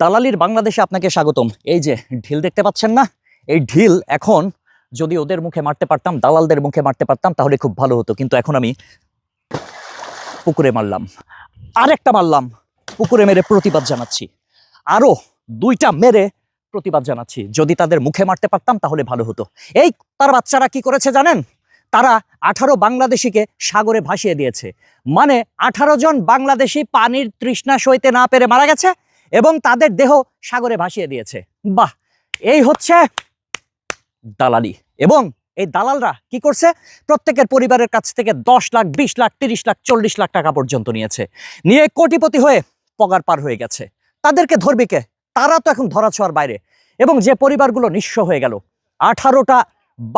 দালালির বাংলাদেশে আপনাকে স্বাগতম। এই যে ঢিল দেখতে পাচ্ছেন না, এই ঢিল এখন যদি ওদের মুখে মারতে পারতাম, দালালদের মুখে মারতে পারতাম, তাহলে খুব ভালো হতো। কিন্তু এখন আমি পুকুরে মারলাম, আরেকটা মারলাম, পুকুরে মেরে প্রতিবাদ জানাচ্ছি, আরো দুইটা মেরে প্রতিবাদ জানাচ্ছি। যদি তাদের মুখে মারতে পারতাম তাহলে ভালো হতো। এই তার বাচ্চারা কি করেছে জানেন? তারা 18 বাংলাদেশিকে সাগরে ভাসিয়ে দিয়েছে। মানে 18 জন বাংলাদেশি পানির তৃষ্ণা সইতে না পেরে মারা গেছে এবং তাদের দেহ সাগরে ভাসিয়ে দিয়েছে। বাহ, এই হচ্ছে দালালি। এবং এই দালালরা কি করছে? প্রত্যেকের পরিবারের কাছ থেকে 10 লাখ, 20 লাখ, 30 লাখ, 40 লাখ টাকা পর্যন্ত নিয়ে কোটিপতি হয়ে পগার পার হয়ে গেছে। তাদেরকে ধরবে কে? তারা তো এখন ধরাছোঁয়ার বাইরে। এবং যে পরিবারগুলো নিঃস্ব হয়ে গেল, 18টা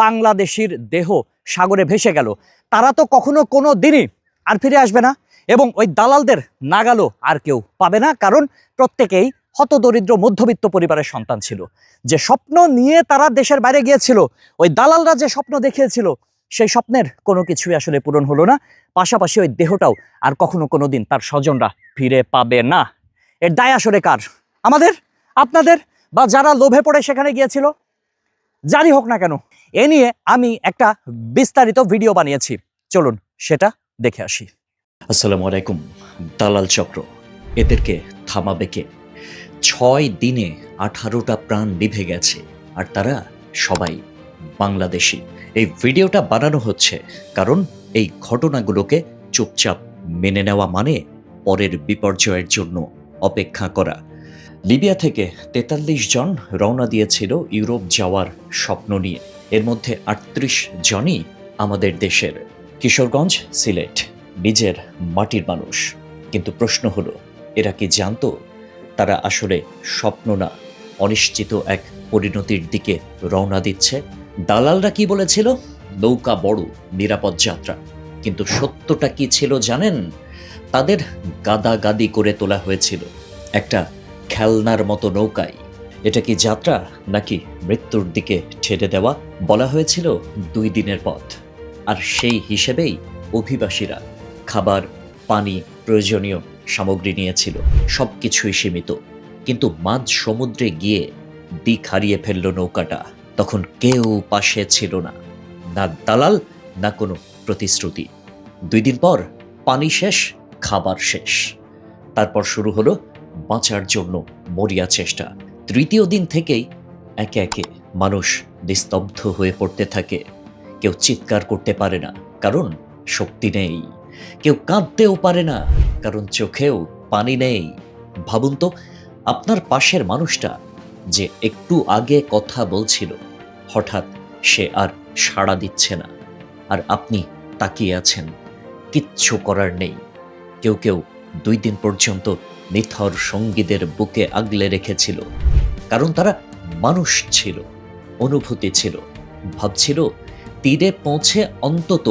বাংলাদেশির দেহ সাগরে ভেসে গেল, তারা তো কখনো কোনো দিনই আর ফিরে আসবে না। এবং ওই দালালদের নাগালও আর কেউ পাবে না, কারণ প্রত্যেকেই হতদরিদ্র মধ্যবিত্ত পরিবারের সন্তান ছিল। যে স্বপ্ন নিয়ে তারা দেশের বাইরে গিয়েছিল, ওই দালালরা যে স্বপ্ন দেখিয়েছিল, সেই স্বপ্নের কোনো কিছুই আসলে পূরণ হলো না। পাশাপাশি ওই দেহটাও আর কখনো কোনো দিন তার স্বজনরা ফিরে পাবে না। এর দায় আসলে কার? আমাদের, আপনাদের, বা যারা লোভে পড়ে সেখানে গিয়েছিল? জারি হোক না কেন, এ নিয়ে আমি একটা বিস্তারিত ভিডিও বানিয়েছি, চলুন সেটা দেখে আসি। আসসালামু আলাইকুম। দালাল চক্র, এদেরকে থামাবে কে? 6 দিনে 18টা প্রাণ নিভে গেছে, আর তারা সবাই বাংলাদেশি। এই ভিডিওটা বানানো হচ্ছে কারণ এই ঘটনাগুলোকে চুপচাপ মেনে নেওয়া মানে পরের বিপর্যয়ের জন্য অপেক্ষা করা। লিবিয়া থেকে 43 জন রওনা দিয়েছিল ইউরোপ যাওয়ার স্বপ্ন নিয়ে। এর মধ্যে 38 জনই আমাদের দেশের, কিশোরগঞ্জ, সিলেট, নিজের মাটির মানুষ। কিন্তু প্রশ্ন হলো, এরা কি জানতো তারা আসলে স্বপ্ন না, অনিশ্চিত এক পরিণতির দিকে রওনা দিচ্ছে? দালালরা কি বলেছিল? নৌকা বড়, নিরাপদ যাত্রা। কিন্তু সত্যটা কি ছিল জানেন? তাদের গাদাগাদি করে তোলা হয়েছিল একটা খেলনার মতো নৌকায়। এটা কি যাত্রা নাকি মৃত্যুর দিকে ঠেলে দেওয়া? বলা হয়েছিল 2 দিনের পথ, আর সেই হিসেবেই অভিবাসীরা খাবার, পানি, প্রয়োজনীয় সামগ্রী নিয়েছিল। সব কিছুই সীমিত। কিন্তু মাঝ সমুদ্রে গিয়ে দিক হারিয়ে ফেলল নৌকাটা। তখন কেউ পাশে ছিল না, না দালাল, না কোনো প্রতিশ্রুতি। 2 দিন পর পানি শেষ, খাবার শেষ। তারপর শুরু হলো বাঁচার জন্য মরিয়া চেষ্টা। 3য় দিন থেকেই একে একে মানুষ নিস্তব্ধ হয়ে পড়তে থাকে। কেউ চিৎকার করতে পারে না, কারণ শক্তি নেই। কেউ কাঁদতেও পারে না, কারণ চোখেও পানি নেই। ভাবুন তো, আপনার পাশের মানুষটা যে একটু আগে কথা বলছিল, হঠাৎ সে আর সাড়া দিচ্ছে না, আর আপনি তাকিয়ে আছেন, কিচ্ছু করার নেই। কেউ কেউ 2 দিন পর্যন্ত নিথর সঙ্গীদের বুকে আগলে রেখেছিল, কারণ তারা মানুষ ছিল, অনুভূতি ছিল। ভাবছিল তীরে পৌঁছে অন্তত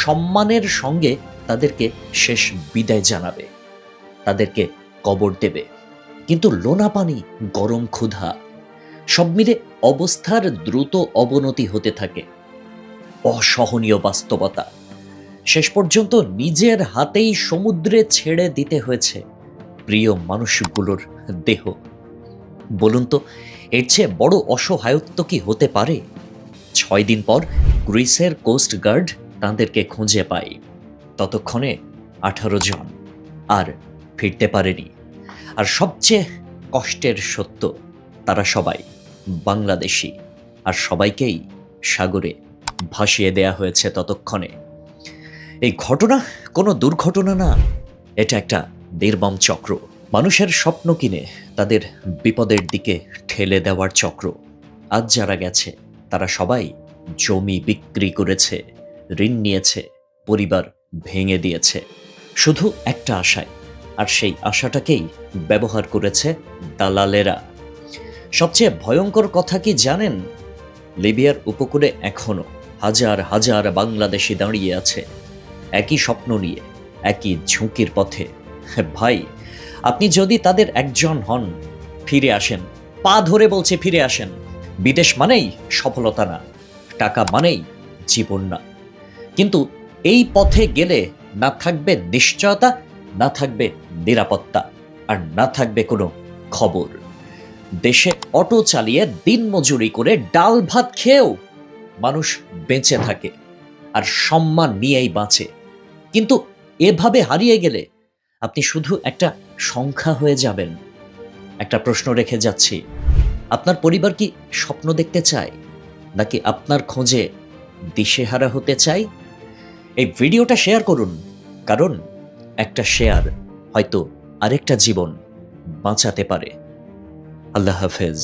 সম্মানের সঙ্গে তাদেরকে শেষ বিদায় জানাবে, তাদেরকে কবর দেবে। কিন্তু লোনা পানি, গরম ক্ষুধা, সব মিলে অবস্থার দ্রুত অবনতি হতে থাকে। অসহনীয় বাস্তবতা। শেষ পর্যন্ত নিজের হাতেই সমুদ্রে ছেড়ে দিতে হয়েছে প্রিয় মানুষগুলোর দেহ। বলুন তো, এর চেয়ে বড় অসহায়ত্ব কি হতে পারে? 6 দিন পর গ্রিসের কোস্ট গার্ড তাঁদেরকে খুঁজে পায়। ততক্ষণে 18 জন আর ফিরতে পারেনি। আর সবচেয়ে কষ্টের সত্য, তারা সবাই বাংলাদেশি, আর সবাইকেই সাগরে ভাসিয়ে দেয়া হয়েছে ততক্ষণে। এই ঘটনা কোনো দুর্ঘটনা না, এটা একটা নির্মম চক্র। মানুষের স্বপ্ন কিনে তাদের বিপদের দিকে ঠেলে দেওয়ার চক্র। আজ যারা গেছে তারা সবাই জমি বিক্রি করেছে, ঋণ নিয়েছে, পরিবার ভেঙে দিয়েছে, শুধু একটা আশায়। আর সেই আশাটাকেই ব্যবহার করেছে দালালেরা। সবচেয়ে ভয়ঙ্কর কথা কি জানেন? লিবিয়ার উপকূলে এখনো হাজার হাজার বাংলাদেশি দাঁড়িয়ে আছে, একই স্বপ্ন নিয়ে, একই ঝুঁকির পথে। ভাই, আপনি যদি তাদের একজন হন, ফিরে আসেন। পা ধরে বলছে, ফিরে আসেন। বিদেশ মানেই সফলতা না, টাকা মানেই জীবন না। কিন্তু এই পথে গেলে না থাকবে নিশ্চয়তা, না থাকবে নিরাপত্তা, আর না থাকবে কোনো খবর। দেশে অটো চালিয়ে দিনমজুরি করে ডাল ভাত খেয়েও মানুষ বেঁচে থাকে আর সম্মান নিয়েই বাঁচে। কিন্তু এভাবে হারিয়ে গেলে আপনি শুধু একটা সংখ্যা হয়ে যাবেন। একটা প্রশ্ন রেখে যাচ্ছি, আপনার পরিবার কি স্বপ্ন দেখতে চায়, নাকি আপনার খোঁজে দিশেহারা হতে চায়? এই ভিডিওটা শেয়ার করুন, কারণ একটা শেয়ার হয়তো আরেকটা জীবন বাঁচাতে পারে। আল্লাহ হাফেজ।